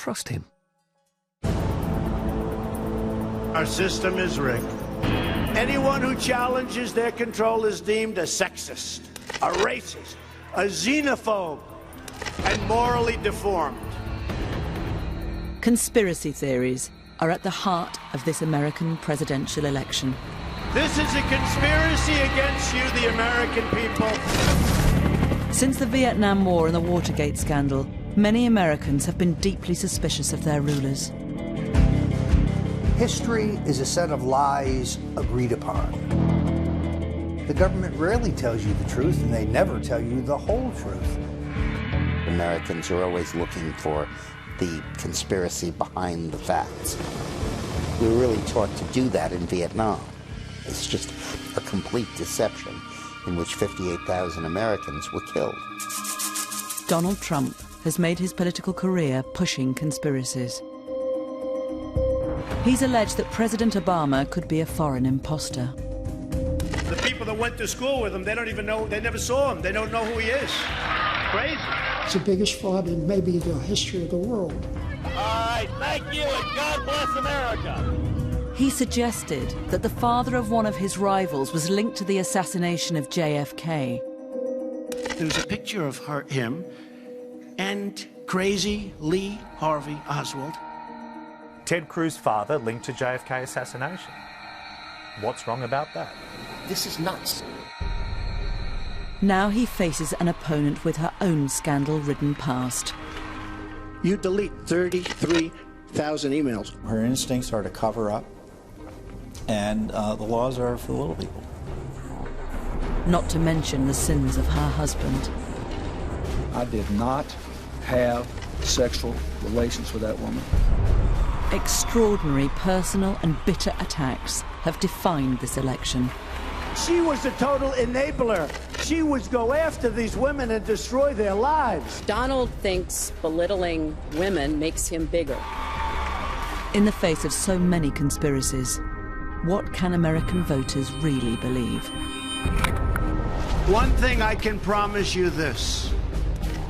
trust him. Our system is rigged. Anyone who challenges their control is deemed a sexist, a racist, a xenophobe, and morally deformed. Conspiracy theories are at the heart of this American presidential election. This is a conspiracy against you, the American people. Since the Vietnam War and the Watergate scandal, many Americans have been deeply suspicious of their rulers. History is a set of lies agreed upon. The government rarely tells you the truth, and they never tell you the whole truth. Americans are always looking for the conspiracy behind the facts. We were really taught to do that in Vietnam. It's just a complete deception in which 58,000 Americans were killed. Donald Trump has made his political career pushing conspiracies. He's alleged that President Obama could be a foreign imposter. The people that went to school with him, they don't even know, they never saw him. They don't know who he is. Crazy. It's the biggest fraud in maybe the history of the world. All right, thank you, and God bless America. He suggested that the father of one of his rivals was linked to the assassination of JFK. There's a picture of him and crazy Lee Harvey Oswald. Ted Cruz's father linked to JFK assassination. What's wrong about that? This is nuts. Now he faces an opponent with her own scandal-ridden past. You delete 33,000 emails. Her instincts are to cover up, and the laws are for the little people. Not to mention the sins of her husband. I did not have sexual relations with that woman. Extraordinary personal and bitter attacks have defined this election. She was a total enabler. She would go after these women and destroy their lives. Donald thinks belittling women makes him bigger. In the face of so many conspiracies, what can American voters really believe? One thing I can promise you this.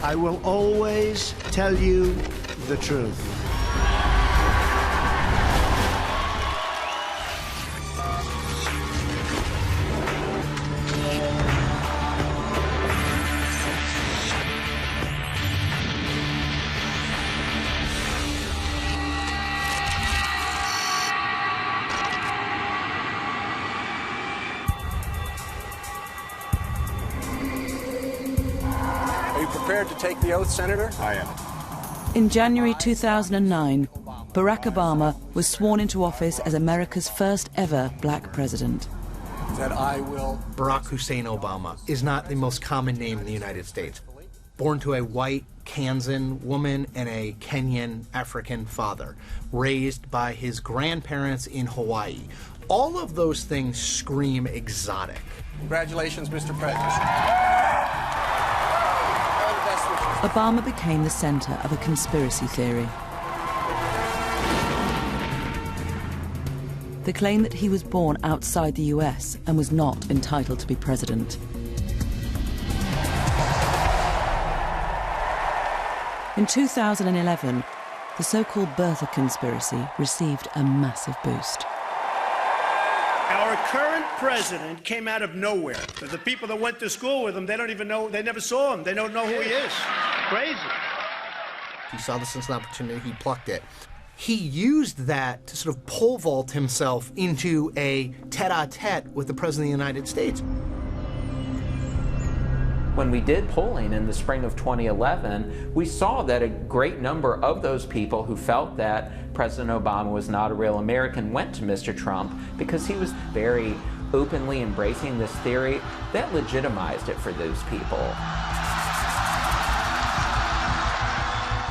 I will always tell you the truth. Prepared to take the oath, Senator? I am. In January 2009, Barack Obama was sworn into office as America's first ever black president. That I will... Barack Hussein Obama is not the most common name in the United States. Born to a white Kansan woman and a Kenyan African father, raised by his grandparents in Hawaii. All of those things scream exotic. Congratulations, Mr. President. Obama became the center of a conspiracy theory. The claim that he was born outside the US and was not entitled to be president. In 2011, the so-called birther conspiracy received a massive boost. Our current president came out of nowhere. The people that went to school with him, they don't even know, they never saw him. They don't know who he is. Crazy. He saw this as an opportunity, he plucked it. He used that to sort of pole vault himself into a tete-a-tete with the President of the United States. When we did polling in the spring of 2011, we saw that a great number of those people who felt that President Obama was not a real American went to Mr. Trump because he was very openly embracing this theory that legitimized it for those people.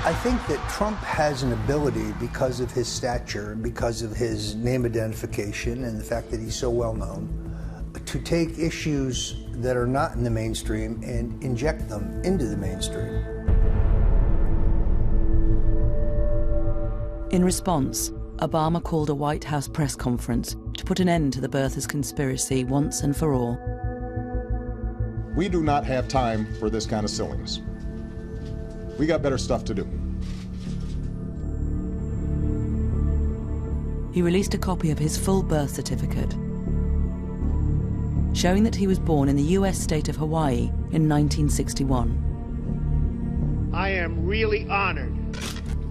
I think that Trump has an ability, because of his stature, because of his name identification, and the fact that he's so well known, to take issues that are not in the mainstream and inject them into the mainstream. In response, Obama called a White House press conference to put an end to the birthers conspiracy once and for all. We do not have time for this kind of silliness. We got better stuff to do. he released a copy of his full birth certificate, showing that he was born in the US state of Hawaii in 1961. I am really honored,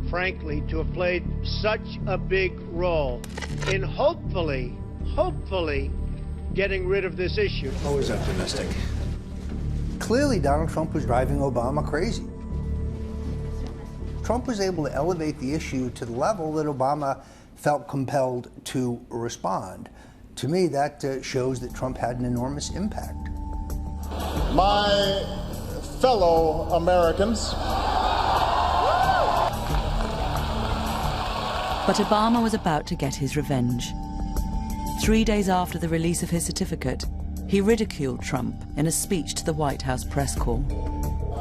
frankly, to have played such a big role in hopefully getting rid of this issue. Always optimistic. Clearly, Donald Trump was driving Obama crazy. Trump was able to elevate the issue to the level that Obama felt compelled to respond. To me, that shows that Trump had an enormous impact. My fellow Americans. But Obama was about to get his revenge. 3 days after the release of his certificate, he ridiculed Trump in a speech to the White House press corps.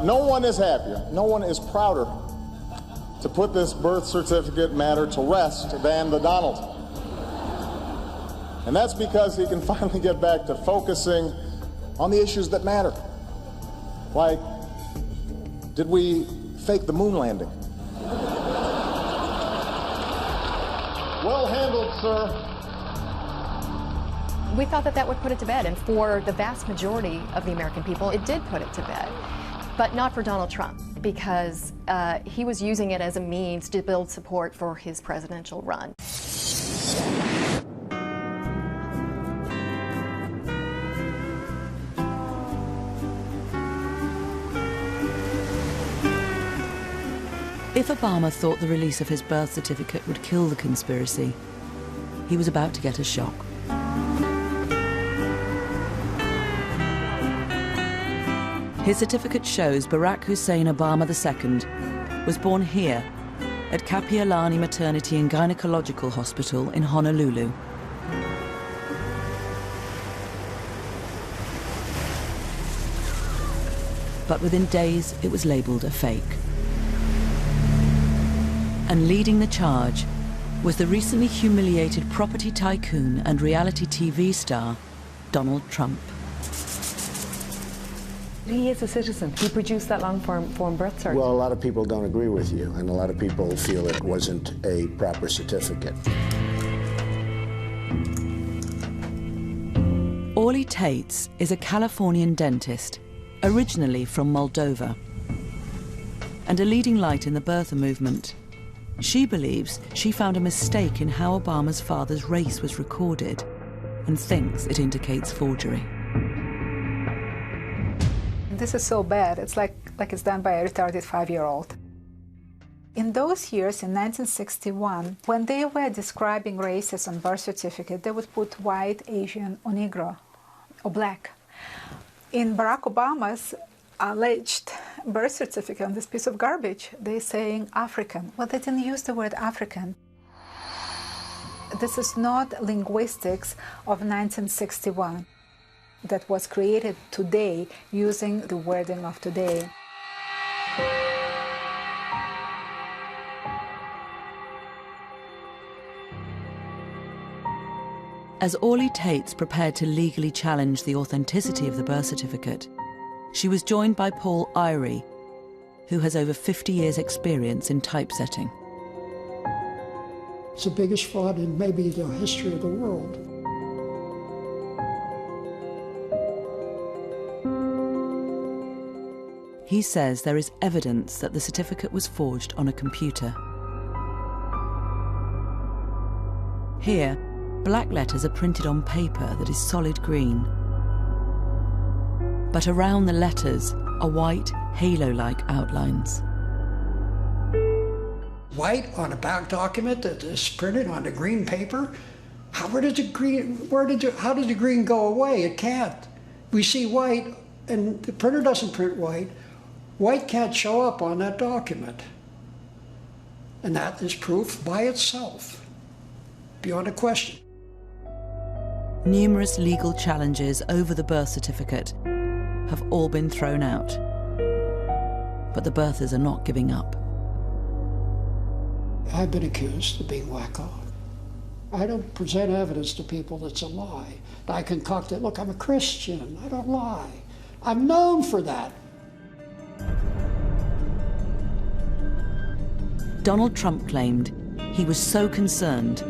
No one is happier, no one is prouder to put this birth certificate matter to rest than the Donald. And that's because he can finally get back to focusing on the issues that matter. Like, did we fake the moon landing? Well handled, sir. We thought that that would put it to bed, and for the vast majority of the American people, it did put it to bed. But not for Donald Trump, because he was using it as a means to build support for his presidential run. If Obama thought the release of his birth certificate would kill the conspiracy, he was about to get a shock. His certificate shows Barack Hussein Obama II was born here at Kapiolani Maternity and Gynecological Hospital in Honolulu. But within days, it was labeled a fake. And leading the charge was the recently humiliated property tycoon and reality TV star, Donald Trump. He is a citizen. He produced that long-form birth certificate. Well, a lot of people don't agree with you, and a lot of people feel it wasn't a proper certificate. Orly Tates is a Californian dentist, originally from Moldova, and a leading light in the birther movement. She believes she found a mistake in how Obama's father's race was recorded and thinks it indicates forgery. This is so bad. It's like it's done by a retarded 5-year-old. In those years, in 1961, when they were describing races on birth certificate, they would put white, Asian, or Negro, or black. In Barack Obama's alleged birth certificate on this piece of garbage, they're saying African. Well, they didn't use the word African. This is not linguistics of 1961 that was created today using the wording of today. As Orly Tates prepared to legally challenge the authenticity of the birth certificate, she was joined by Paul Iry, who has over 50 years' experience in typesetting. It's the biggest fraud in maybe the history of the world. He says there is evidence that the certificate was forged on a computer. Here, black letters are printed on paper that is solid green. But around the letters are white, halo-like outlines. White on a back document that is printed on the green paper? How did the green go away? It can't. We see white, and the printer doesn't print white. White can't show up on that document. And that is proof by itself, beyond a question. Numerous legal challenges over the birth certificate have all been thrown out. But the birthers are not giving up. I've been accused of being wacko. I don't present evidence to people that's a lie. I concoct it. Look, I'm a Christian. I don't lie. I'm known for that. Donald Trump claimed he was so concerned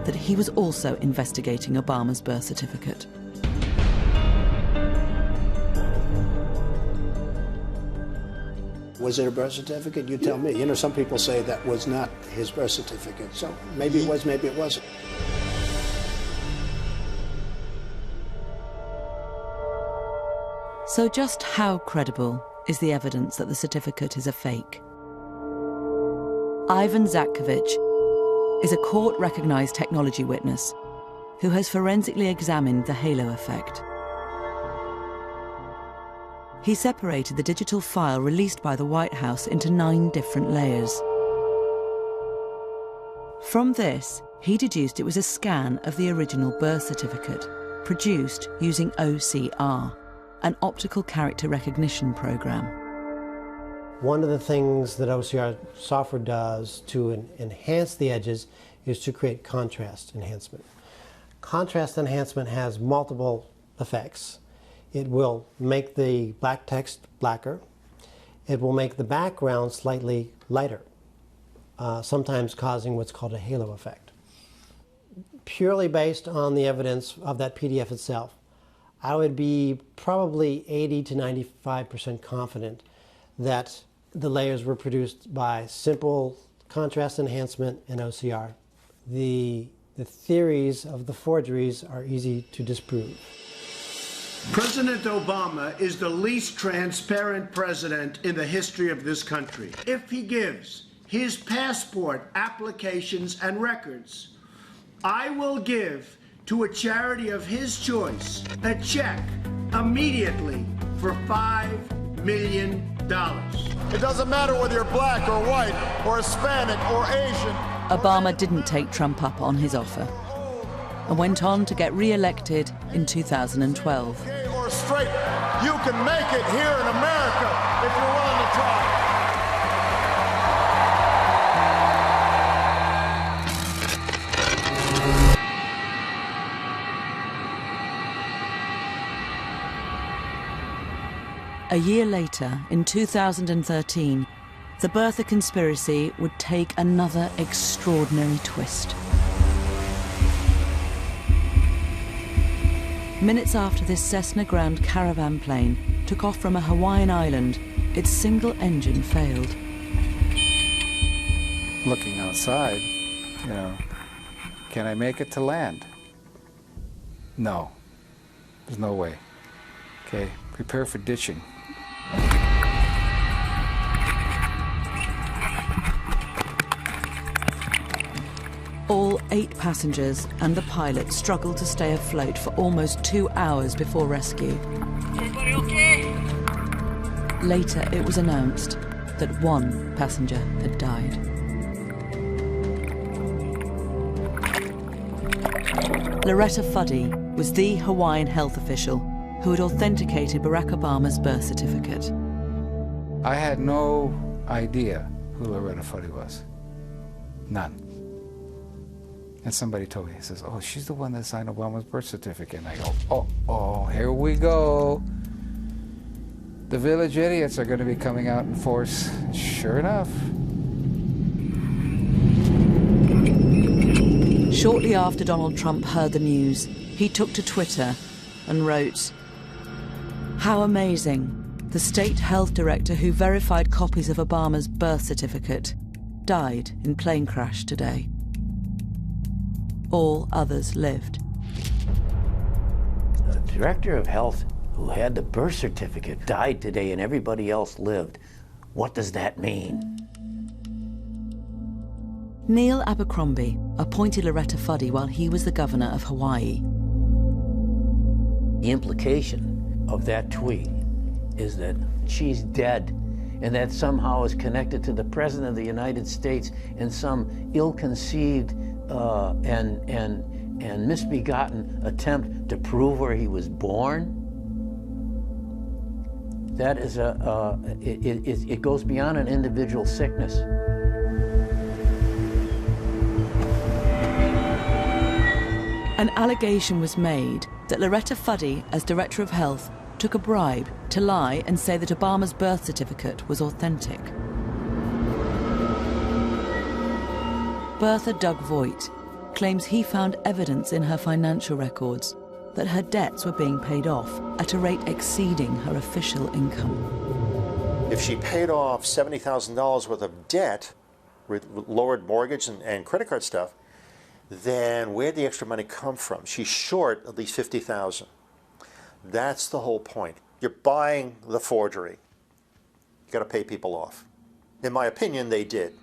that he was also investigating Obama's birth certificate. Was it a birth certificate? You tell me. You know, some people say that was not his birth certificate. So maybe it was, maybe it wasn't. So just how credible is the evidence that the certificate is a fake? Ivan Zatkovich is a court-recognized technology witness who has forensically examined the halo effect. He separated the digital file released by the White House into 9 different layers. From this, he deduced it was a scan of the original birth certificate, produced using OCR, an optical character recognition program. One of the things that OCR software does to enhance the edges is to create contrast enhancement. Contrast enhancement has multiple effects. It will make the black text blacker. It will make the background slightly lighter, sometimes causing what's called a halo effect. Purely based on the evidence of that PDF itself, I would be probably 80 to 95% confident that the layers were produced by simple contrast enhancement and OCR. The theories of the forgeries are easy to disprove. President Obama is the least transparent president in the history of this country. If he gives his passport applications and records, I will give to a charity of his choice a check immediately for $5 million. It doesn't matter whether you're black or white or Hispanic or Asian. Obama didn't take Trump up on his offer and went on to get re-elected in 2012. Gay or straight, you can make it here in America if you're willing to try. A year later, in 2013, the birther conspiracy would take another extraordinary twist. Minutes after this Cessna Grand Caravan plane took off from a Hawaiian island, its single engine failed. Looking outside, you know, can I make it to land? No, there's no way. Okay, prepare for ditching. All 8 passengers and the pilot struggled to stay afloat for almost 2 hours before rescue. Everybody okay? Later, it was announced that 1 passenger had died. Loretta Fuddy was the Hawaiian health official who had authenticated Barack Obama's birth certificate. I had no idea who Loretta Fuddy was. None. And somebody told me, he says, oh, she's the one that signed Obama's birth certificate. And I go, oh, here we go. The village idiots are going to be coming out in force. Sure enough. Shortly after Donald Trump heard the news, he took to Twitter and wrote, "How amazing. The state health director who verified copies of Obama's birth certificate died in plane crash today. All others lived." The director of health who had the birth certificate died today and everybody else lived. What does that mean? Neil Abercrombie appointed Loretta Fuddy while he was the governor of Hawaii. The implication of that tweet is that she's dead and that somehow is connected to the President of the United States in some ill-conceived and misbegotten attempt to prove where he was born. That is it goes beyond an individual sickness. An allegation was made that Loretta Fuddy, as Director of Health, took a bribe to lie and say that Obama's birth certificate was authentic. Bertha Doug Voigt claims he found evidence in her financial records that her debts were being paid off at a rate exceeding her official income. If she paid off $70,000 worth of debt with lowered mortgage and credit card stuff, then where'd the extra money come from? She's short at least $50,000. That's the whole point. You're buying the forgery. You got to pay people off. In my opinion, they did.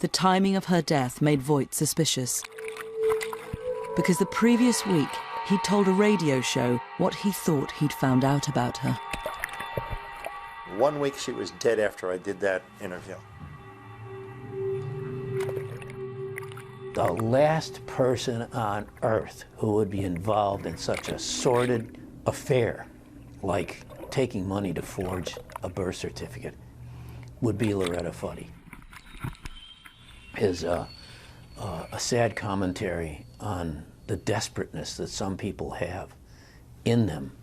The timing of her death made Voigt suspicious, because the previous week he'd told a radio show what he thought he'd found out about her. 1 week she was dead after I did that interview. The last person on earth who would be involved in such a sordid affair, like taking money to forge a birth certificate, would be Loretta Fuddy. Is a sad commentary on the desperateness that some people have in them,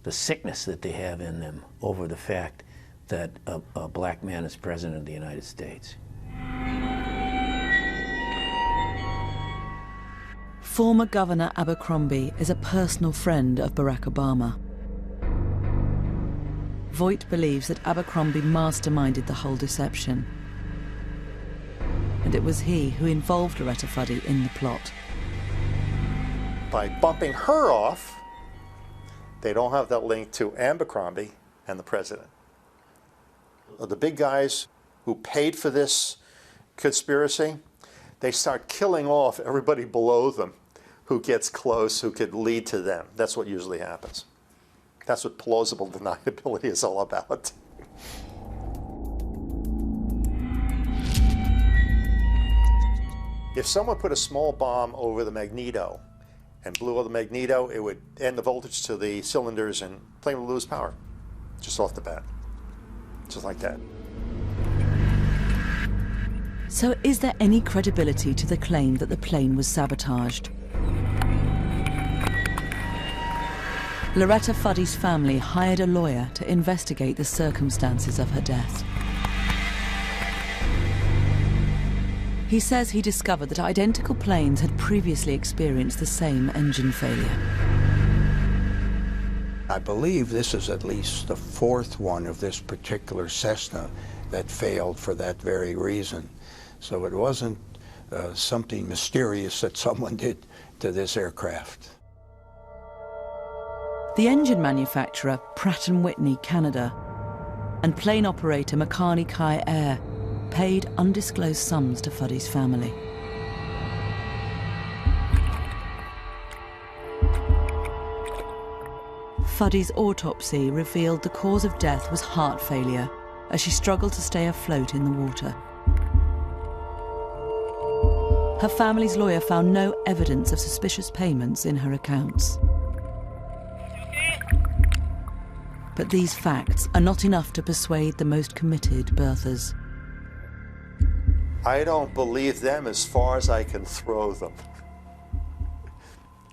the sickness that they have in them over the fact that a black man is president of the United States. Former Governor Abercrombie is a personal friend of Barack Obama. Voigt believes that Abercrombie masterminded the whole deception, and it was he who involved Loretta Fuddy in the plot. By bumping her off, they don't have that link to Abercrombie and the president. The big guys who paid for this conspiracy, they start killing off everybody below them who gets close, who could lead to them. That's what usually happens. That's what plausible deniability is all about. If someone put a small bomb over the magneto and blew up the magneto, it would end the voltage to the cylinders and the plane would lose power, just off the bat. Just like that. So is there any credibility to the claim that the plane was sabotaged? Loretta Fuddy's family hired a lawyer to investigate the circumstances of her death. He says he discovered that identical planes had previously experienced the same engine failure. I believe this is at least the fourth one of this particular Cessna that failed for that very reason. So it wasn't something mysterious that someone did to this aircraft. The engine manufacturer, Pratt & Whitney, Canada, and plane operator Makani Kai Air paid undisclosed sums to Fuddy's family. Fuddy's autopsy revealed the cause of death was heart failure, as she struggled to stay afloat in the water. Her family's lawyer found no evidence of suspicious payments in her accounts. But these facts are not enough to persuade the most committed birthers. I don't believe them as far as I can throw them.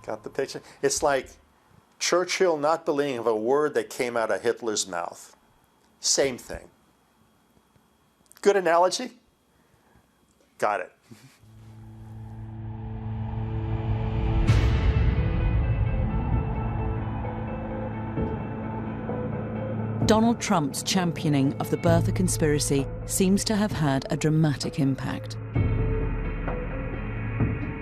Got the picture? It's like Churchill not believing a word that came out of Hitler's mouth. Same thing. Good analogy? Got it. Donald Trump's championing of the birther conspiracy seems to have had a dramatic impact.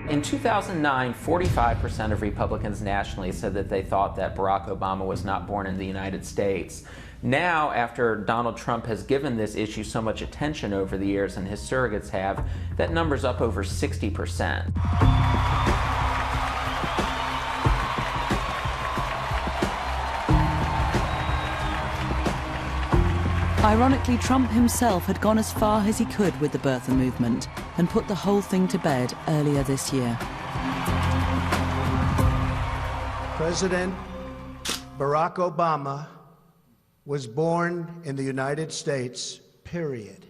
In 2009, 45% of Republicans nationally said that they thought that Barack Obama was not born in the United States. Now, after Donald Trump has given this issue so much attention over the years, and his surrogates have, that number's up over 60%. Ironically, Trump himself had gone as far as he could with the birther movement and put the whole thing to bed earlier this year. President Barack Obama was born in the United States, period.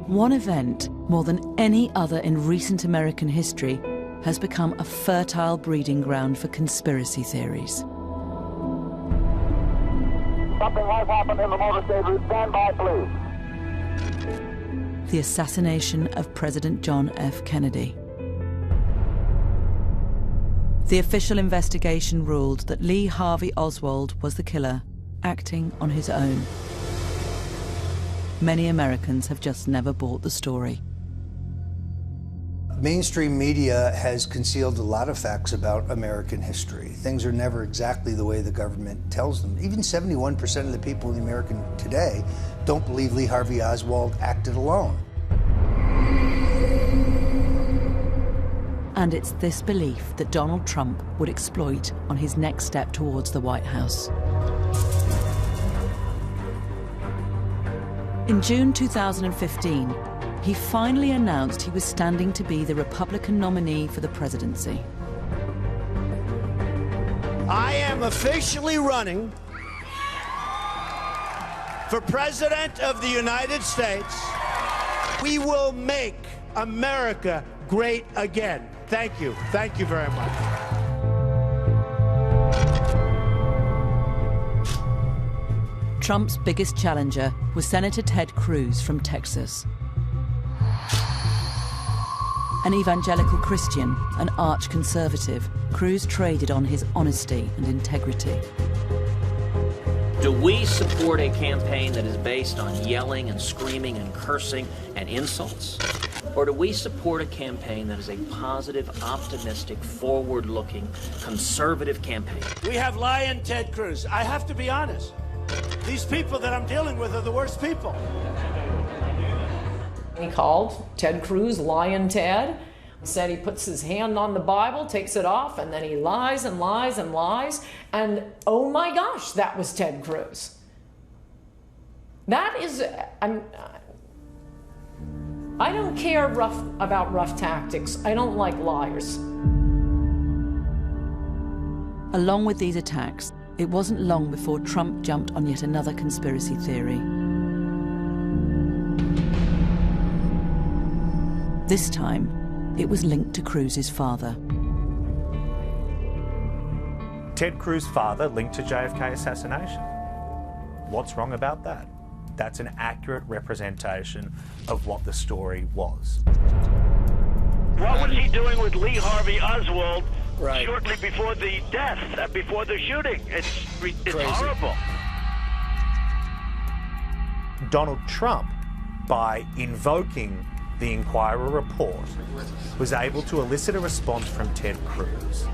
One event, more than any other in recent American history, has become a fertile breeding ground for conspiracy theories. Something has happened in the motor stage. Stand by, please. The assassination of President John F. Kennedy. The official investigation ruled that Lee Harvey Oswald was the killer, acting on his own. Many Americans have just never bought the story. Mainstream media has concealed a lot of facts about American history. Things are never exactly the way the government tells them. Even 71% of the people in the American today don't believe Lee Harvey Oswald acted alone. And it's this belief that Donald Trump would exploit on his next step towards the White House. In June 2015, he finally announced he was standing to be the Republican nominee for the presidency. I am officially running for President of the United States. We will make America great again. Thank you. Thank you very much. Trump's biggest challenger was Senator Ted Cruz from Texas. An evangelical Christian, an arch conservative, Cruz traded on his honesty and integrity. Do we support a campaign that is based on yelling and screaming and cursing and insults? Or do we support a campaign that is a positive, optimistic, forward-looking, conservative campaign? We have lying Ted Cruz. I have to be honest. These people that I'm dealing with are the worst people. He called Ted Cruz Lion Ted, said he puts his hand on the Bible, takes it off, and then he lies and lies and lies. And oh my gosh, that was Ted Cruz. That is, I don't care about rough tactics. I don't like liars. Along with these attacks, it wasn't long before Trump jumped on yet another conspiracy theory. This time, it was linked to Cruz's father. Ted Cruz's father linked to JFK assassination. What's wrong about that? That's an accurate representation of what the story was. What was he doing with Lee Harvey Oswald shortly before the death, before the shooting? It's horrible. Donald Trump, by invoking the Inquirer report, was able to elicit a response from Ted Cruz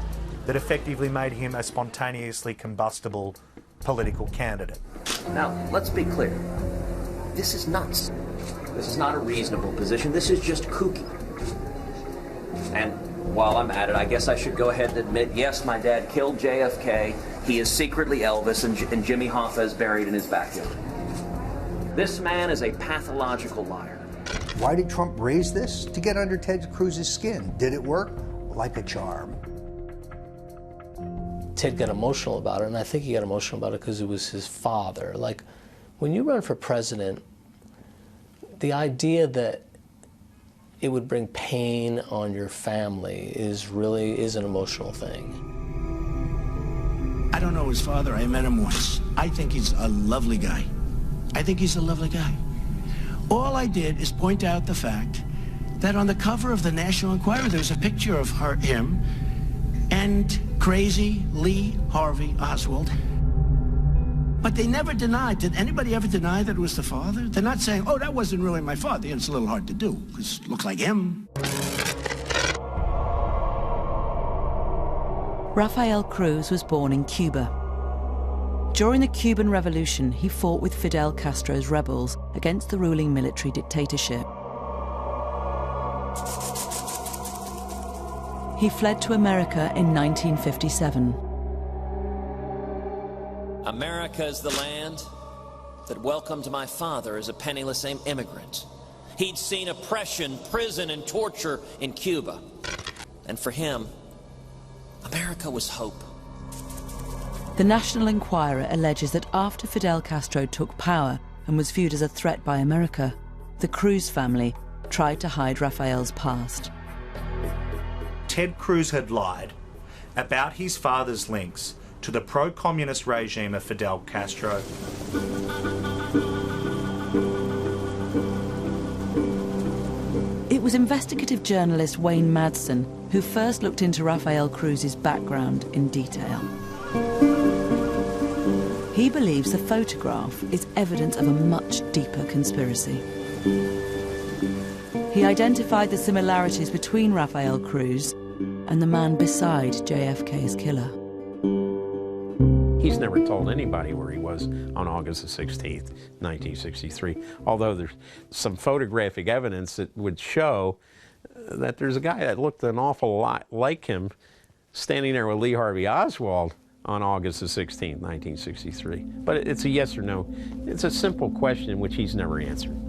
that effectively made him a spontaneously combustible political candidate. Now, let's be clear. This is nuts. This is not a reasonable position. This is just kooky. And while I'm at it, I guess I should go ahead and admit, yes, my dad killed JFK. He is secretly Elvis, and Jimmy Hoffa is buried in his backyard. This man is a pathological liar. Why did Trump raise this? To get under Ted Cruz's skin. Did it work? Like a charm. Ted got emotional about it, and I think he got emotional about it because it was his father. Like, when you run for president, the idea that it would bring pain on your family is an emotional thing. I don't know his father. I met him once. I think he's a lovely guy. All I did is point out the fact that on the cover of the National Enquirer, there's a picture of him and crazy Lee Harvey Oswald. But they never denied. Did anybody ever deny that it was the father? They're not saying, oh, that wasn't really my father. It's a little hard to do, because it looked like him. Rafael Cruz was born in Cuba. During the Cuban Revolution, he fought with Fidel Castro's rebels against the ruling military dictatorship. He fled to America in 1957. America is the land that welcomed my father as a penniless immigrant. He'd seen oppression, prison, and torture in Cuba. And for him, America was hope. The National Enquirer alleges that after Fidel Castro took power and was viewed as a threat by America, the Cruz family tried to hide Rafael's past. Ted Cruz had lied about his father's links to the pro-communist regime of Fidel Castro. It was investigative journalist Wayne Madsen who first looked into Rafael Cruz's background in detail. He believes the photograph is evidence of a much deeper conspiracy. He identified the similarities between Rafael Cruz and the man beside JFK's killer. He's never told anybody where he was on August the 16th, 1963, although there's some photographic evidence that would show that there's a guy that looked an awful lot like him standing there with Lee Harvey Oswald on August the 16th, 1963. But it's a yes or no. It's a simple question which he's never answered.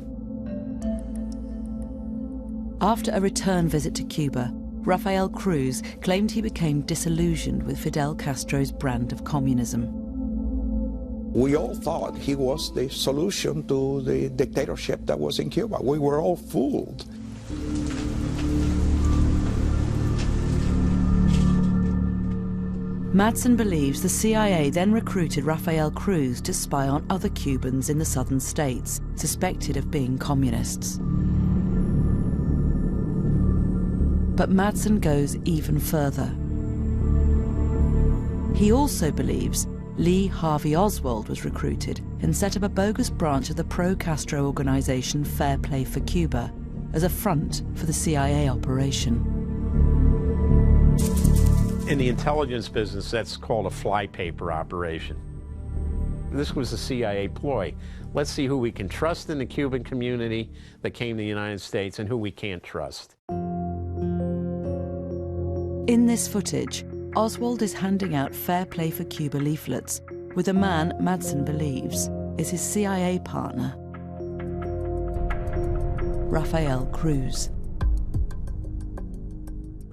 After a return visit to Cuba, Rafael Cruz claimed he became disillusioned with Fidel Castro's brand of communism. We all thought he was the solution to the dictatorship that was in Cuba. We were all fooled. Madsen believes the CIA then recruited Rafael Cruz to spy on other Cubans in the southern states, suspected of being communists. But Madsen goes even further. He also believes Lee Harvey Oswald was recruited and set up a bogus branch of the pro-Castro organization Fair Play for Cuba as a front for the CIA operation. In the intelligence business, that's called a flypaper operation. This was a CIA ploy. Let's see who we can trust in the Cuban community that came to the United States and who we can't trust. In this footage, Oswald is handing out Fair Play for Cuba leaflets with a man Madsen believes is his CIA partner, Rafael Cruz.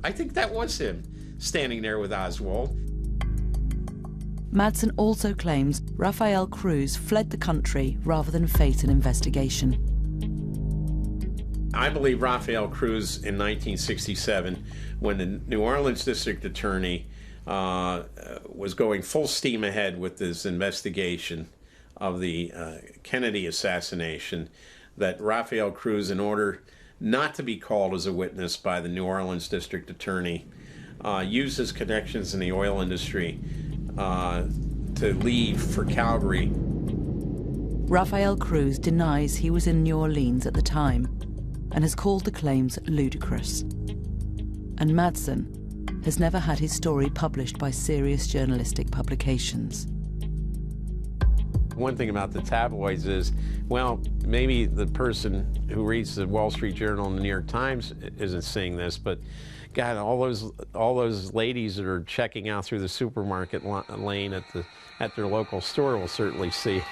I think that was him, standing there with Oswald. Madsen also claims Rafael Cruz fled the country rather than face an investigation. I believe Rafael Cruz in 1967, when the New Orleans district attorney was going full steam ahead with this investigation of the Kennedy assassination, that Rafael Cruz, in order not to be called as a witness by the New Orleans district attorney, used his connections in the oil industry to leave for Calgary. Rafael Cruz denies he was in New Orleans at the time and has called the claims ludicrous. And Madsen has never had his story published by serious journalistic publications. One thing about the tabloids is, well, maybe the person who reads the Wall Street Journal and the New York Times isn't seeing this, but God, all those ladies that are checking out through the supermarket lane at their local store will certainly see it.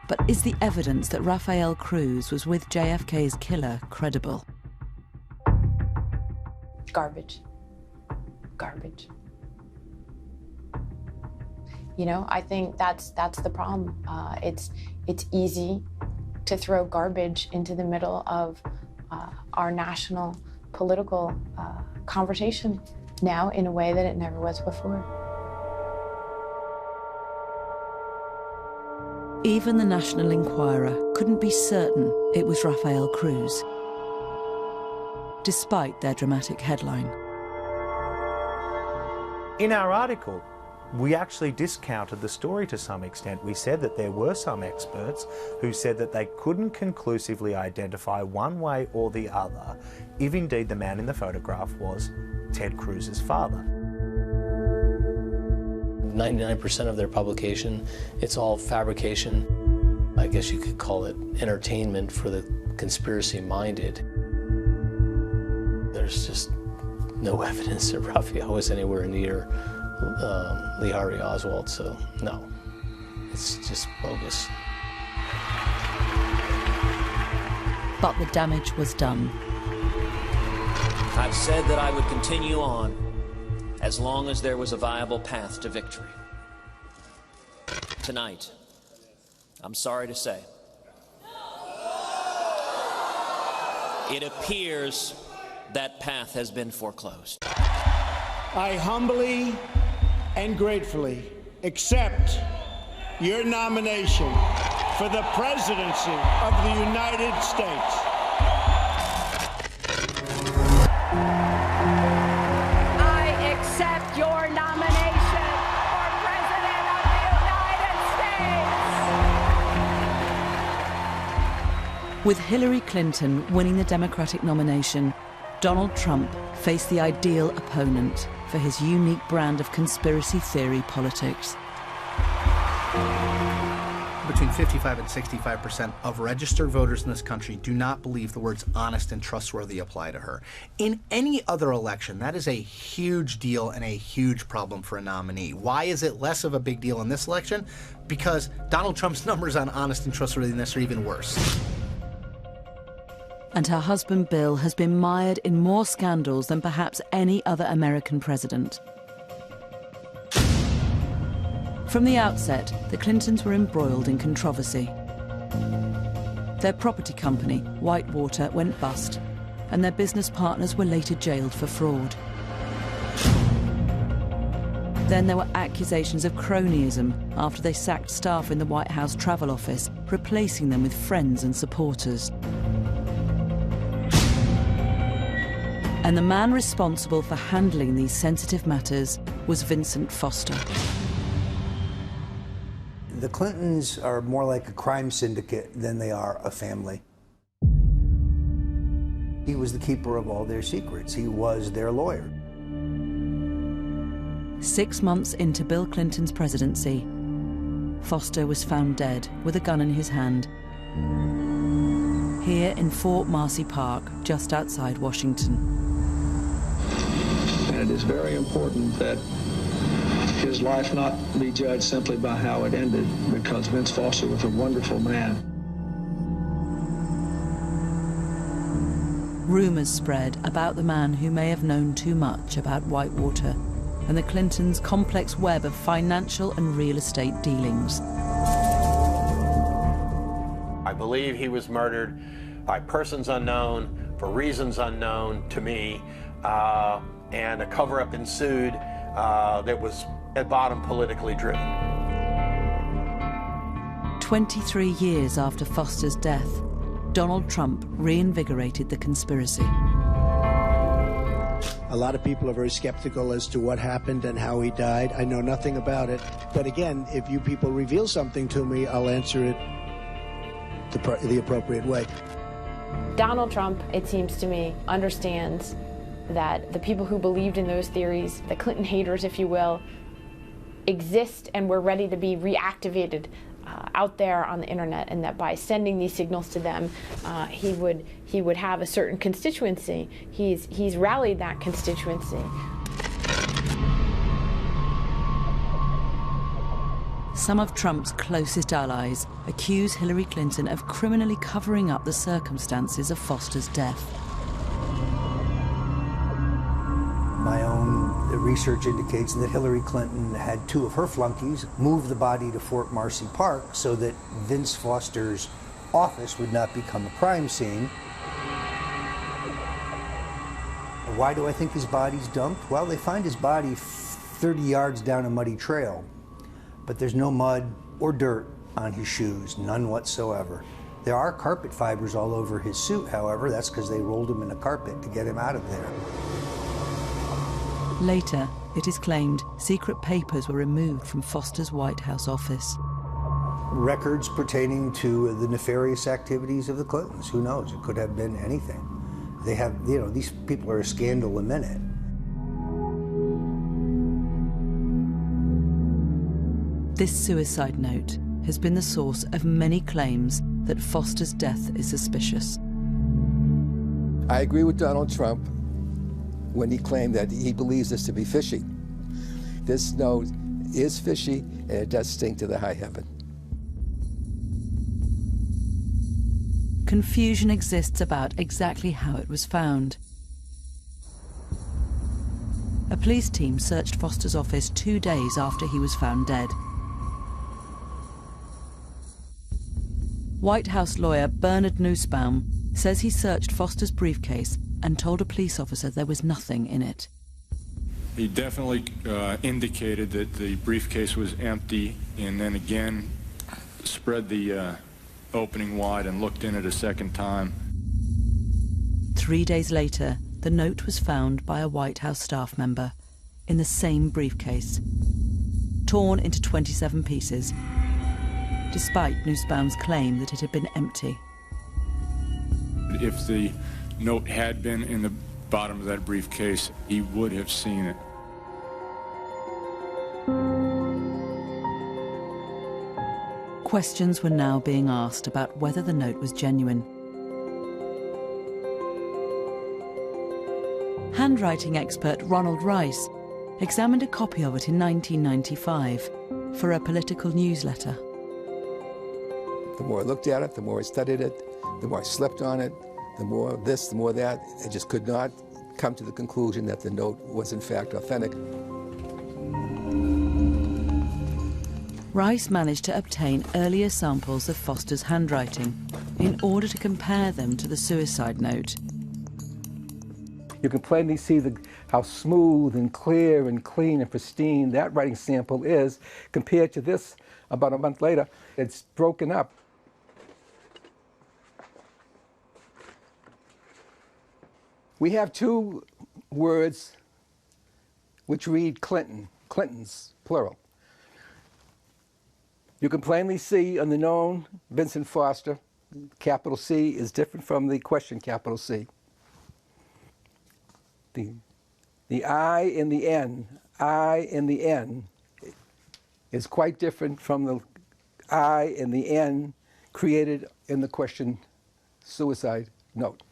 But is the evidence that Rafael Cruz was with JFK's killer credible? Garbage. Garbage. You know, I think that's the problem. It's easy to throw garbage into the middle of our national political conversation now in a way that it never was before. Even the National Enquirer couldn't be certain it was Rafael Cruz, despite their dramatic headline. In our article, we actually discounted the story to some extent. We said that there were some experts who said that they couldn't conclusively identify one way or the other if indeed the man in the photograph was Ted Cruz's father. 99% of their publication, it's all fabrication. I guess you could call it entertainment for the conspiracy-minded. There's just no evidence that Rafael was anywhere near Lee Harvey Oswald, so no, it's just bogus. But the damage was done. I've said that I would continue on as long as there was a viable path to victory. Tonight, I'm sorry to say, It appears that path has been foreclosed. I humbly and gratefully accept your nomination for the presidency of the United States. I accept your nomination for President of the United States. With Hillary Clinton winning the Democratic nomination, Donald Trump faced the ideal opponent for his unique brand of conspiracy theory politics. Between 55 and 65% of registered voters in this country do not believe the words honest and trustworthy apply to her. In any other election, that is a huge deal and a huge problem for a nominee. Why is it less of a big deal in this election? Because Donald Trump's numbers on honest and trustworthiness are even worse. And her husband Bill has been mired in more scandals than perhaps any other American president. From the outset, the Clintons were embroiled in controversy. Their property company, Whitewater, went bust, and their business partners were later jailed for fraud. Then there were accusations of cronyism after they sacked staff in the White House travel office, replacing them with friends and supporters. And the man responsible for handling these sensitive matters was Vincent Foster. The Clintons are more like a crime syndicate than they are a family. He was the keeper of all their secrets. He was their lawyer. 6 months into Bill Clinton's presidency, Foster was found dead with a gun in his hand, here in Fort Marcy Park, just outside Washington. And it is very important that his life not be judged simply by how it ended, because Vince Foster was a wonderful man. Rumors spread about the man who may have known too much about Whitewater and the Clintons' complex web of financial and real estate dealings. I believe he was murdered by persons unknown, for reasons unknown to me, and a cover-up ensued that was at bottom politically driven. 23 years after Foster's death, Donald Trump reinvigorated the conspiracy. A lot of people are very skeptical as to what happened and how he died. I know nothing about it. But again, if you people reveal something to me, I'll answer it the appropriate way. Donald Trump, it seems to me, understands that the people who believed in those theories, the Clinton haters, if you will, exist and were ready to be reactivated out there on the internet, and that by sending these signals to them, he would have a certain constituency. He's rallied that constituency. Some of Trump's closest allies accuse Hillary Clinton of criminally covering up the circumstances of Foster's death. My own research indicates that Hillary Clinton had two of her flunkies move the body to Fort Marcy Park so that Vince Foster's office would not become a crime scene. Why do I think his body's dumped? Well, they find his body 30 yards down a muddy trail, but there's no mud or dirt on his shoes, none whatsoever. There are carpet fibers all over his suit, however. That's because they rolled him in a carpet to get him out of there. Later, it is claimed secret papers were removed from Foster's White House office. Records pertaining to the nefarious activities of the Clintons. Who knows? It could have been anything. They have, these people are a scandal a minute. This suicide note has been the source of many claims that Foster's death is suspicious. I agree with Donald Trump when he claimed that he believes this to be fishy. This note is fishy, and it does stink to the high heaven. Confusion exists about exactly how it was found. A police team searched Foster's office 2 days after he was found dead. White House lawyer Bernard Nussbaum says he searched Foster's briefcase and told a police officer there was nothing in it. He definitely indicated that the briefcase was empty, and then again spread the opening wide and looked in it a second time. 3 days later, the note was found by a White House staff member in the same briefcase, torn into 27 pieces, despite Nussbaum's claim that it had been empty. If the note had been in the bottom of that briefcase, he would have seen it. Questions were now being asked about whether the note was genuine. Handwriting expert Ronald Rice examined a copy of it in 1995 for a political newsletter. The more I looked at it, the more I studied it, the more I slept on it, the more this, the more that. I just could not come to the conclusion that the note was in fact authentic. Rice managed to obtain earlier samples of Foster's handwriting in order to compare them to the suicide note. You can plainly see how smooth and clear and clean and pristine that writing sample is compared to this about a month later. It's broken up. We have two words which read Clinton, Clintons, plural. You can plainly see on the known Vincent Foster, capital C is different from the question capital C. The I in the N is quite different from the I in the N created in the question suicide note.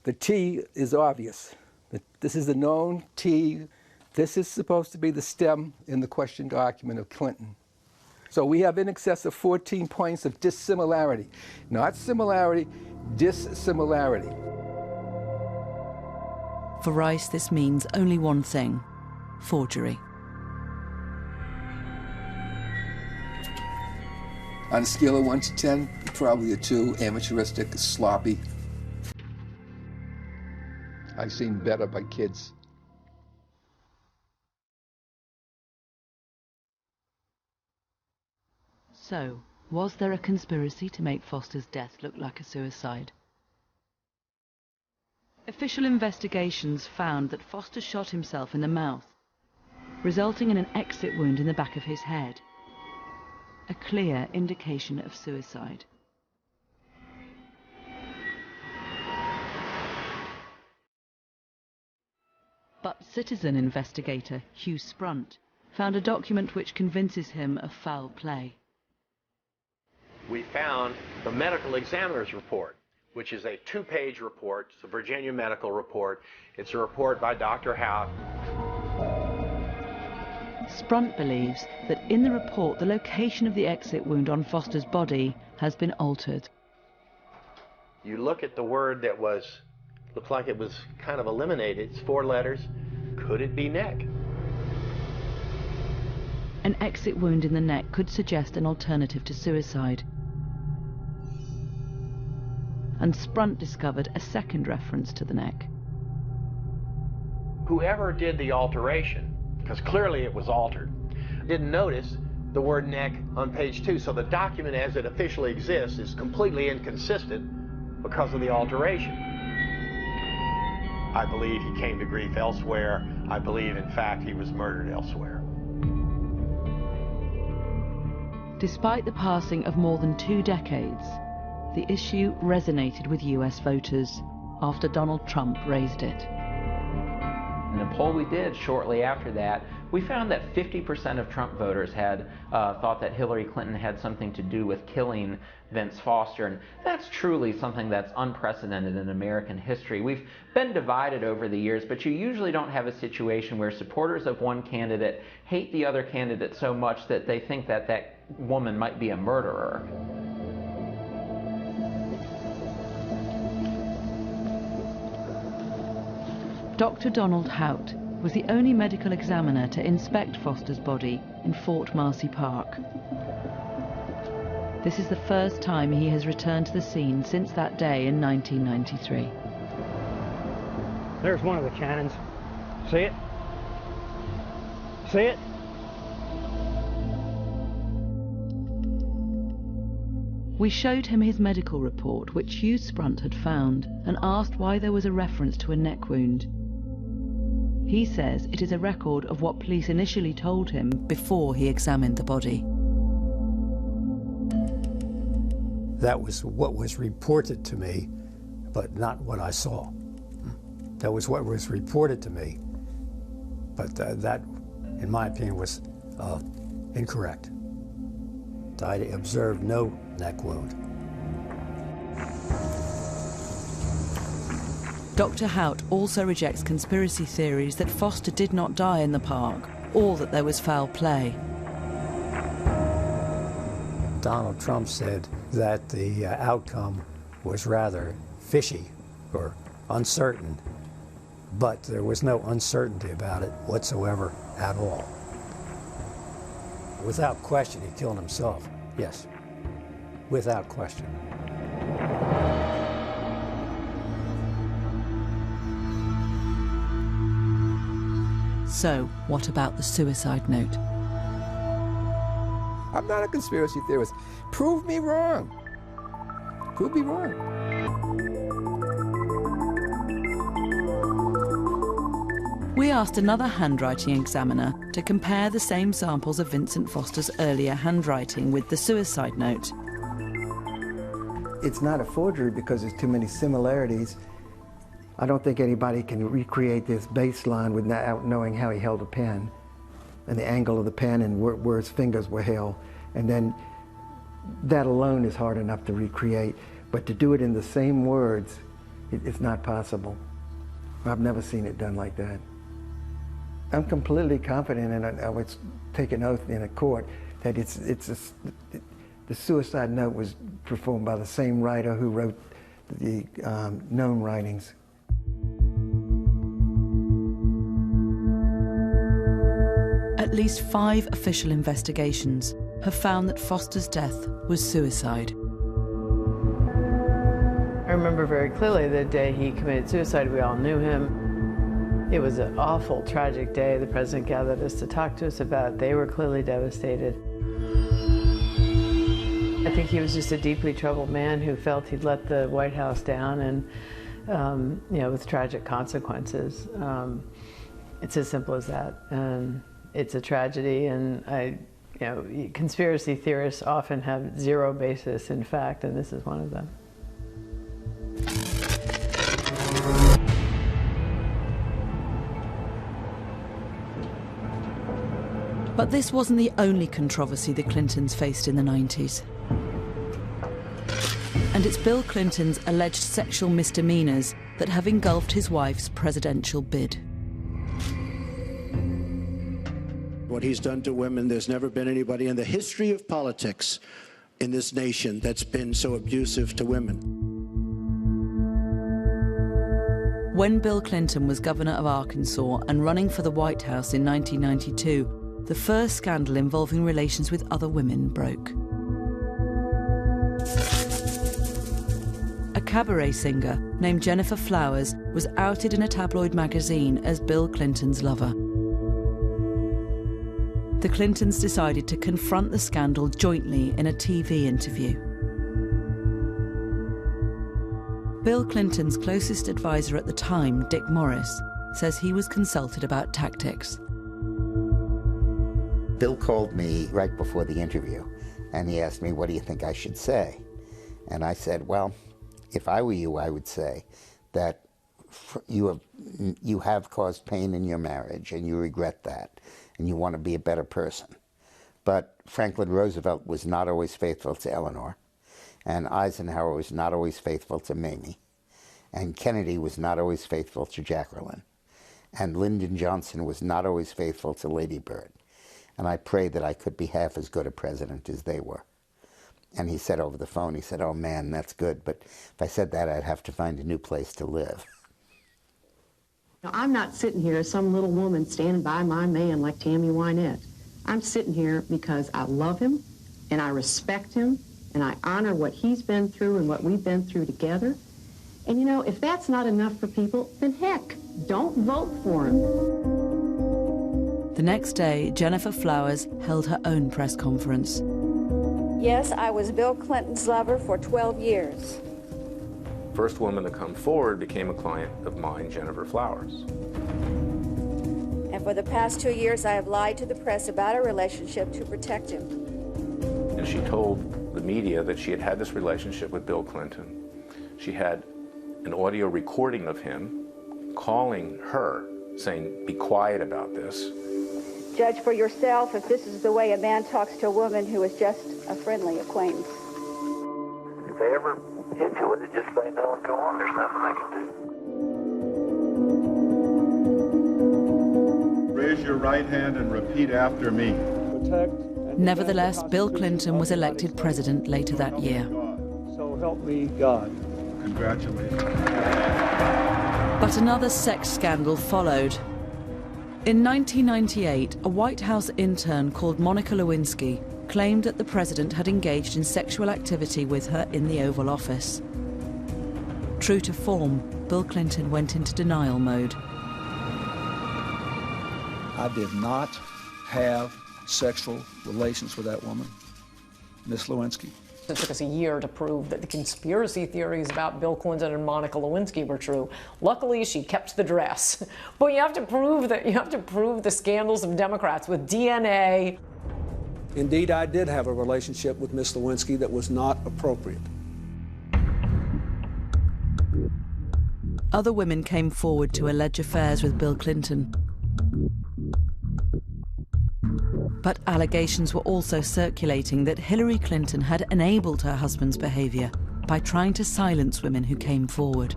The T is obvious. This is the known T. This is supposed to be the stem in the question document of Clinton. So we have in excess of 14 points of dissimilarity. Not similarity, dissimilarity. For Rice, this means only one thing: forgery. On a scale of 1 to 10, probably a 2, amateuristic, sloppy. I've seen better by kids. So, was there a conspiracy to make Foster's death look like a suicide? Official investigations found that Foster shot himself in the mouth, resulting in an exit wound in the back of his head. A clear indication of suicide. But citizen investigator Hugh Sprunt found a document which convinces him of foul play. We found the medical examiner's report, which is a 2-page report. It's a Virginia medical report. It's a report by Dr. Howe. Sprunt believes that in the report the location of the exit wound on Foster's body has been altered. You look at the word that looked like it was kind of eliminated. It's 4 letters. Could it be neck? An exit wound in the neck could suggest an alternative to suicide. And Sprunt discovered a second reference to the neck. Whoever did the alteration, because clearly it was altered, didn't notice the word neck on page 2, so the document as it officially exists is completely inconsistent because of the alteration. I believe he came to grief elsewhere. I believe, in fact, he was murdered elsewhere. Despite the passing of more than 2 decades, the issue resonated with US voters after Donald Trump raised it. In a poll we did shortly after that, we found that 50% of Trump voters had thought that Hillary Clinton had something to do with killing Vince Foster, and that's truly something that's unprecedented in American history. We've been divided over the years, but you usually don't have a situation where supporters of one candidate hate the other candidate so much that they think that that woman might be a murderer. Dr. Donald Hout was the only medical examiner to inspect Foster's body in Fort Marcy Park. This is the first time he has returned to the scene since that day in 1993. There's one of the cannons. See it? See it? We showed him his medical report, which Hugh Sprunt had found, and asked why there was a reference to a neck wound. He says it is a record of what police initially told him before he examined the body. That was what was reported to me, but not what I saw. That was what was reported to me, but that, in my opinion, was incorrect. I observed no neck wound. Dr. Hout also rejects conspiracy theories that Foster did not die in the park, or that there was foul play. Donald Trump said that the outcome was rather fishy or uncertain, but there was no uncertainty about it whatsoever at all. Without question, he killed himself, yes, without question. So, what about the suicide note? I'm not a conspiracy theorist. Prove me wrong. Prove me wrong. We asked another handwriting examiner to compare the same samples of Vincent Foster's earlier handwriting with the suicide note. It's not a forgery because there's too many similarities. I don't think anybody can recreate this baseline without knowing how he held a pen and the angle of the pen and where his fingers were held. And then that alone is hard enough to recreate. But to do it in the same words, it's not possible. I've never seen it done like that. I'm completely confident, and I would take an oath in a court, that the suicide note was performed by the same writer who wrote the known writings. At least 5 official investigations have found that Foster's death was suicide. I remember very clearly the day he committed suicide. We all knew him. It was an awful, tragic day. The president gathered us to talk to us about it. They were clearly devastated. I think he was just a deeply troubled man who felt he'd let the White House down, and with tragic consequences. It's as simple as that. And it's a tragedy, and conspiracy theorists often have zero basis in fact, and this is one of them. But this wasn't the only controversy the Clintons faced in the 90s. And it's Bill Clinton's alleged sexual misdemeanors that have engulfed his wife's presidential bid. What he's done to women, there's never been anybody in the history of politics in this nation that's been so abusive to women. When Bill Clinton was governor of Arkansas and running for the White House in 1992, the first scandal involving relations with other women broke. A cabaret singer named Jennifer Flowers was outed in a tabloid magazine as Bill Clinton's lover. The Clintons decided to confront the scandal jointly in a TV interview. Bill Clinton's closest advisor at the time, Dick Morris, says he was consulted about tactics. Bill called me right before the interview, and he asked me, what do you think I should say? And I said, well, if I were you, I would say that you have caused pain in your marriage, and you regret that, and you want to be a better person. But Franklin Roosevelt was not always faithful to Eleanor, and Eisenhower was not always faithful to Mamie, and Kennedy was not always faithful to Jacqueline, and Lyndon Johnson was not always faithful to Lady Bird. And I prayed that I could be half as good a president as they were. And he said over the phone, he said, oh man, that's good, but if I said that, I'd have to find a new place to live. Now, I'm not sitting here as some little woman standing by my man like Tammy Wynette. I'm sitting here because I love him, and I respect him, and I honor what he's been through and what we've been through together. And you know, if that's not enough for people, then heck, don't vote for him. The next day, Jennifer Flowers held her own press conference. Yes, I was Bill Clinton's lover for 12 years. First woman to come forward became a client of mine, Jennifer Flowers. And for the past 2 years, I have lied to the press about our relationship to protect him. And she told the media that she had had this relationship with Bill Clinton. She had an audio recording of him calling her, saying, "Be quiet about this." Judge for yourself if this is the way a man talks to a woman who is just a friendly acquaintance. If they ever hit you with it, just say no and go on. There's nothing I can do. Raise your right hand and repeat after me. Protect. Nevertheless, Bill Clinton was elected president later that year. So help me God. Congratulations. But another sex scandal followed. In 1998, a White House intern called Monica Lewinsky claimed that the president had engaged in sexual activity with her in the Oval Office. True to form, Bill Clinton went into denial mode. I did not have sexual relations with that woman, Miss Lewinsky. It took us a year to prove that the conspiracy theories about Bill Clinton and Monica Lewinsky were true. Luckily, she kept the dress. But you have to prove the scandals of Democrats with DNA. Indeed, I did have a relationship with Miss Lewinsky that was not appropriate. Other women came forward to allege affairs with Bill Clinton. But allegations were also circulating that Hillary Clinton had enabled her husband's behavior by trying to silence women who came forward.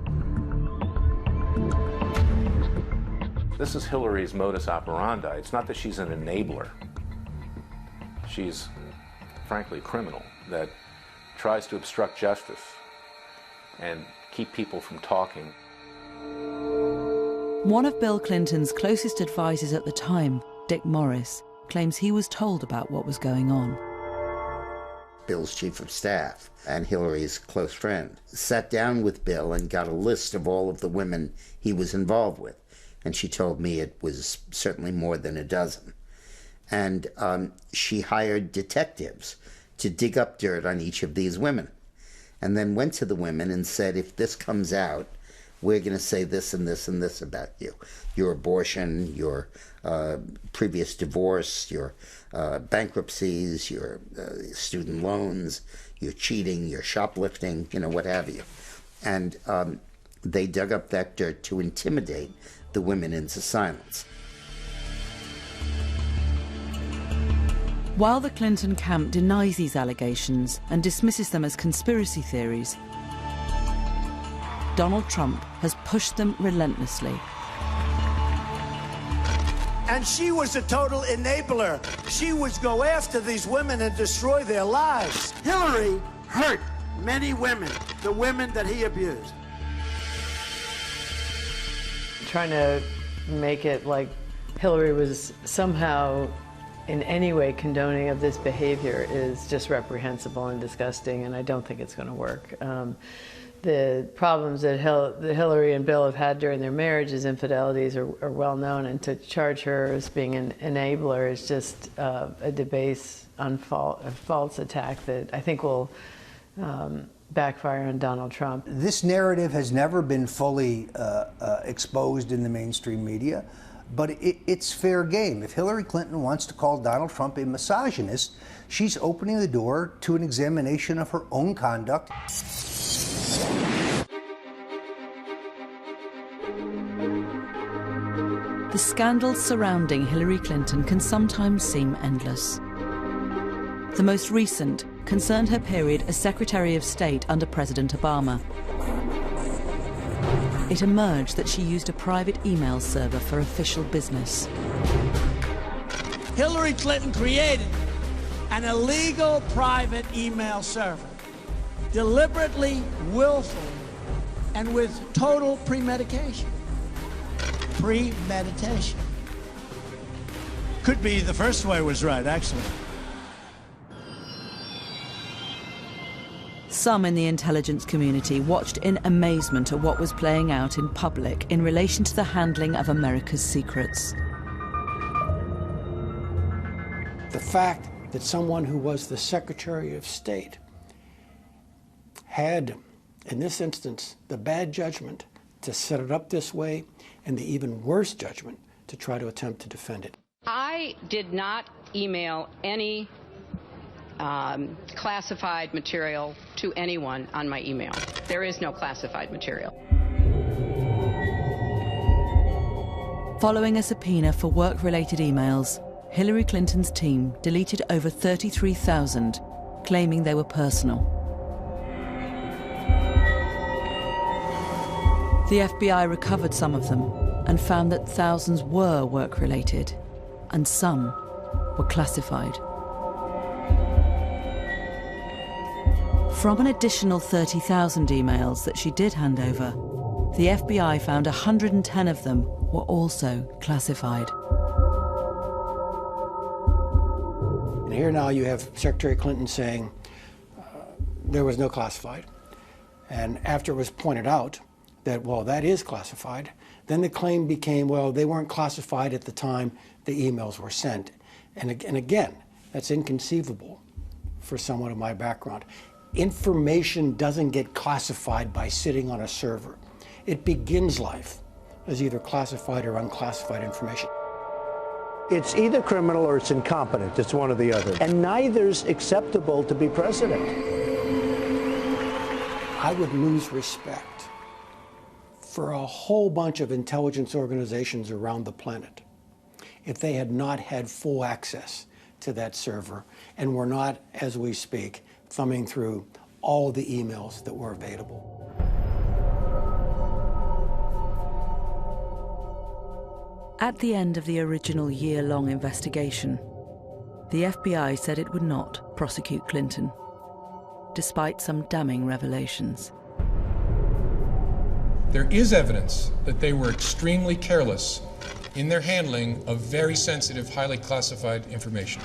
This is Hillary's modus operandi. It's not that she's an enabler. She's, frankly, a criminal that tries to obstruct justice and keep people from talking. One of Bill Clinton's closest advisors at the time, Dick Morris, claims he was told about what was going on. Bill's chief of staff and Hillary's close friend sat down with Bill and got a list of all of the women he was involved with. And she told me it was certainly more than a dozen. And she hired detectives to dig up dirt on each of these women. And then went to the women and said, if this comes out, we're going to say this and this and this about you. Your abortion, your previous divorce, your bankruptcies, your student loans, your cheating, your shoplifting, what have you. And they dug up that dirt to intimidate the women into silence. While the Clinton camp denies these allegations and dismisses them as conspiracy theories, Donald Trump has pushed them relentlessly. And she was a total enabler. She would go after these women and destroy their lives. Hillary hurt many women, the women that he abused. Trying to make it like Hillary was somehow in any way condoning of this behavior is just reprehensible and disgusting, and I don't think it's going to work. The problems that Hillary and Bill have had during their marriage's infidelities are well known, and to charge her as being an enabler is just a debased, a false attack that I think will backfire on Donald Trump. This narrative has never been fully exposed in the mainstream media, but it's fair game. If Hillary Clinton wants to call Donald Trump a misogynist, she's opening the door to an examination of her own conduct. The scandals surrounding Hillary Clinton can sometimes seem endless. The most recent concerned her period as Secretary of State under President Obama. It emerged that she used a private email server for official business. Hillary Clinton created an illegal private email server, deliberately, willfully, and with total premeditation. Premeditation. Could be the first way was right, actually. Some in the intelligence community watched in amazement at what was playing out in public in relation to the handling of America's secrets. The fact that someone who was the Secretary of State had, in this instance, the bad judgment to set it up this way and the even worse judgment to try to attempt to defend it. I did not email any classified material to anyone on my email. There is no classified material. Following a subpoena for work-related emails, Hillary Clinton's team deleted over 33,000, claiming they were personal. The FBI recovered some of them and found that thousands were work-related, and some were classified. From an additional 30,000 emails that she did hand over, the FBI found 110 of them were also classified. And here now you have Secretary Clinton saying there was no classified. And after it was pointed out that, well, that is classified, then the claim became, well, they weren't classified at the time the emails were sent. And again, that's inconceivable for someone of my background. Information doesn't get classified by sitting on a server. It begins life as either classified or unclassified information. It's either criminal or it's incompetent. It's one or the other. And neither's acceptable to be president. I would lose respect for a whole bunch of intelligence organizations around the planet if they had not had full access to that server and were not, as we speak, thumbing through all the emails that were available. At the end of the original year-long investigation, the FBI said it would not prosecute Clinton, despite some damning revelations. There is evidence that they were extremely careless in their handling of very sensitive, highly classified information.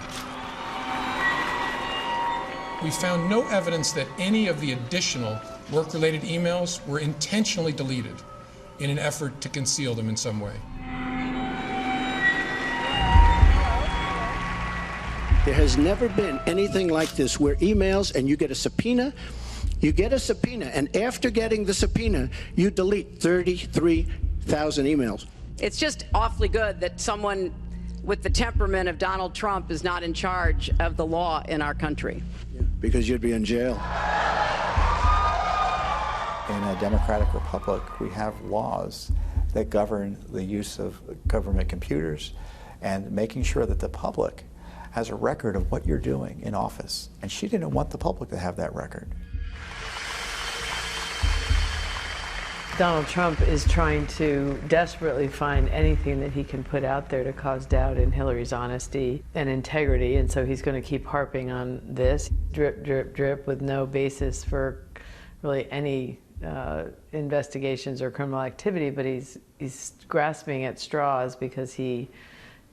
We found no evidence that any of the additional work-related emails were intentionally deleted in an effort to conceal them in some way. There has never been anything like this where emails and you get a subpoena, and after getting the subpoena, you delete 33,000 emails. It's just awfully good that someone with the temperament of Donald Trump is not in charge of the law in our country. Because you'd be in jail. In a democratic republic, we have laws that govern the use of government computers and making sure that the public has a record of what you're doing in office. And she didn't want the public to have that record. Donald Trump is trying to desperately find anything that he can put out there to cause doubt in Hillary's honesty and integrity, and so he's going to keep harping on this, drip, drip, drip, with no basis for really any investigations or criminal activity, but he's grasping at straws because he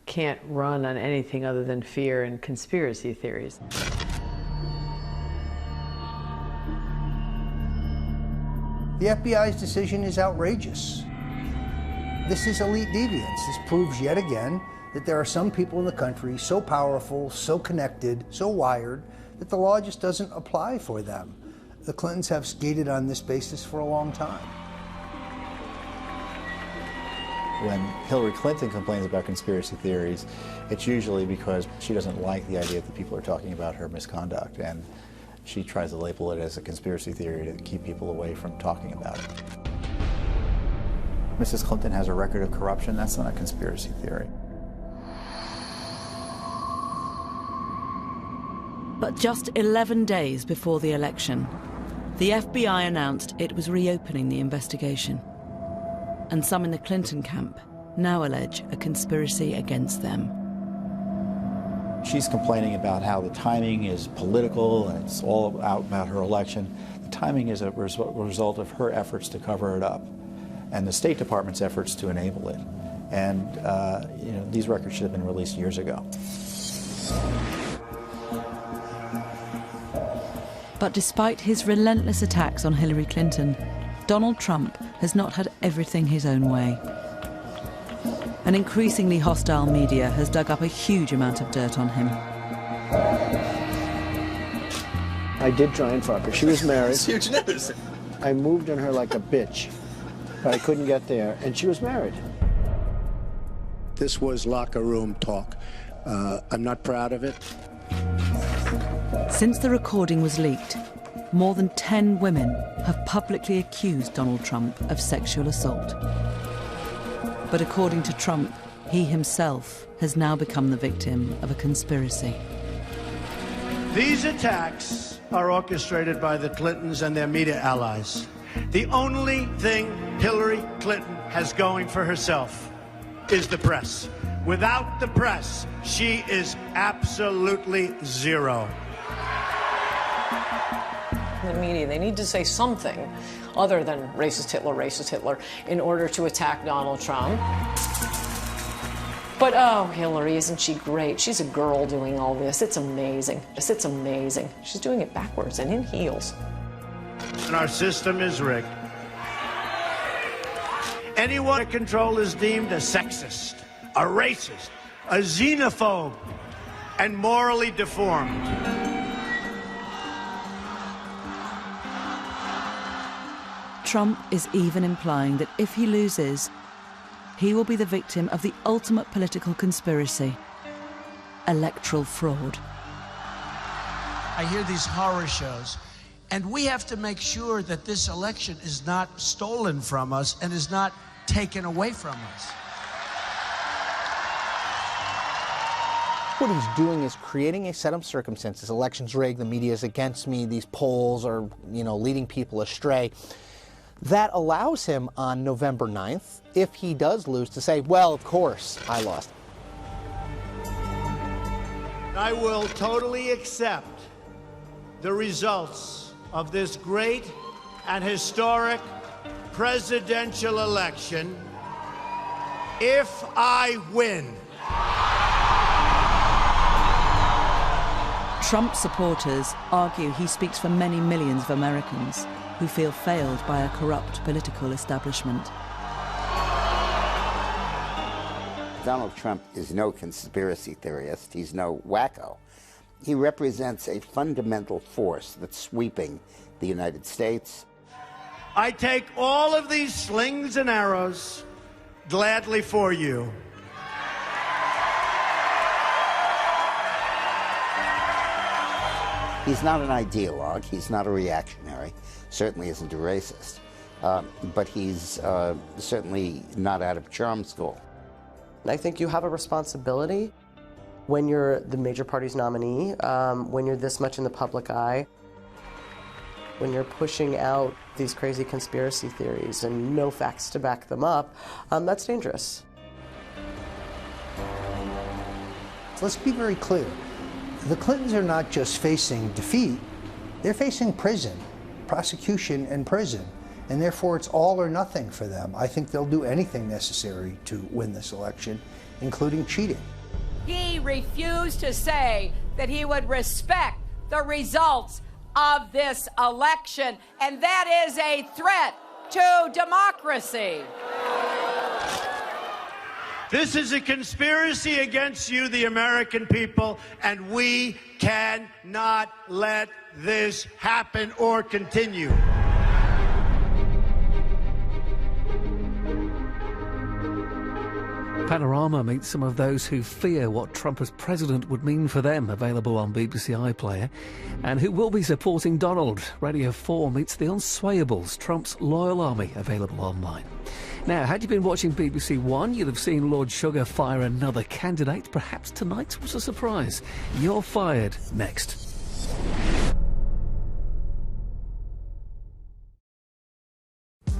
can't run on anything other than fear and conspiracy theories. The FBI's decision is outrageous. This is elite deviance. This proves yet again that there are some people in the country so powerful, so connected, so wired, that the law just doesn't apply for them. The Clintons have skated on this basis for a long time. When Hillary Clinton complains about conspiracy theories, it's usually because she doesn't like the idea that people are talking about her misconduct, and she tries to label it as a conspiracy theory to keep people away from talking about it. Mrs. Clinton has a record of corruption. That's not a conspiracy theory. But just 11 days before the election, the FBI announced it was reopening the investigation. And some in the Clinton camp now allege a conspiracy against them. She's complaining about how the timing is political and it's all out about her election. The timing is a result of her efforts to cover it up and the State Department's efforts to enable it. And these records should have been released years ago. But despite his relentless attacks on Hillary Clinton, Donald Trump has not had everything his own way. An increasingly hostile media has dug up a huge amount of dirt on him. I did try and fuck her. She was married. It's huge news. I moved on her like a bitch, but I couldn't get there, and she was married. This was locker room talk. I'm not proud of it. Since the recording was leaked, more than 10 women have publicly accused Donald Trump of sexual assault. But according to Trump, he himself has now become the victim of a conspiracy. These attacks are orchestrated by the Clintons and their media allies. The only thing Hillary Clinton has going for herself is the press. Without the press, she is absolutely zero. The media, they need to say something other than racist Hitler, in order to attack Donald Trump. But, oh, Hillary, isn't she great? She's a girl doing all this. It's amazing. It's amazing. She's doing it backwards and in heels. And our system is rigged. Anyone in control is deemed a sexist, a racist, a xenophobe, and morally deformed. Trump is even implying that if he loses, he will be the victim of the ultimate political conspiracy, electoral fraud. I hear these horror shows, and we have to make sure that this election is not stolen from us and is not taken away from us. What he's doing is creating a set of circumstances. Elections rigged, the media is against me, these polls are, leading people astray. That allows him on November 9th, if he does lose, to say, well, of course, I lost. I will totally accept the results of this great and historic presidential election if I win. Trump supporters argue he speaks for many millions of Americans who feel failed by a corrupt political establishment. Donald Trump is no conspiracy theorist. He's no wacko. He represents a fundamental force that's sweeping the United States. I take all of these slings and arrows gladly for you. He's not an ideologue, he's not a reactionary, certainly isn't a racist, but he's certainly not out of charm school. I think you have a responsibility when you're the major party's nominee, when you're this much in the public eye, when you're pushing out these crazy conspiracy theories and no facts to back them up, that's dangerous. Let's be very clear. The Clintons are not just facing defeat, they're facing prison, prosecution and prison, and therefore it's all or nothing for them. I think they'll do anything necessary to win this election, including cheating. He refused to say that he would respect the results of this election, and that is a threat to democracy. This is a conspiracy against you, the American people, and we cannot let this happen or continue. Panorama meets some of those who fear what Trump as president would mean for them, available on BBC iPlayer, and who will be supporting Donald. Radio 4 meets the unswayables, Trump's loyal army, available online. Now, had you been watching BBC One, you'd have seen Lord Sugar fire another candidate. Perhaps tonight was a surprise. You're fired next.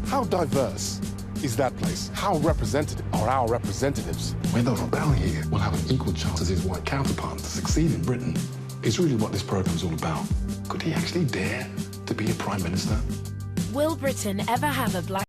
How diverse is that place? How representative are our representatives? Whether or not here will have an equal chance as his white counterpart to succeed in Britain is really what this programme's all about. Could he actually dare to be a Prime Minister? Will Britain ever have a black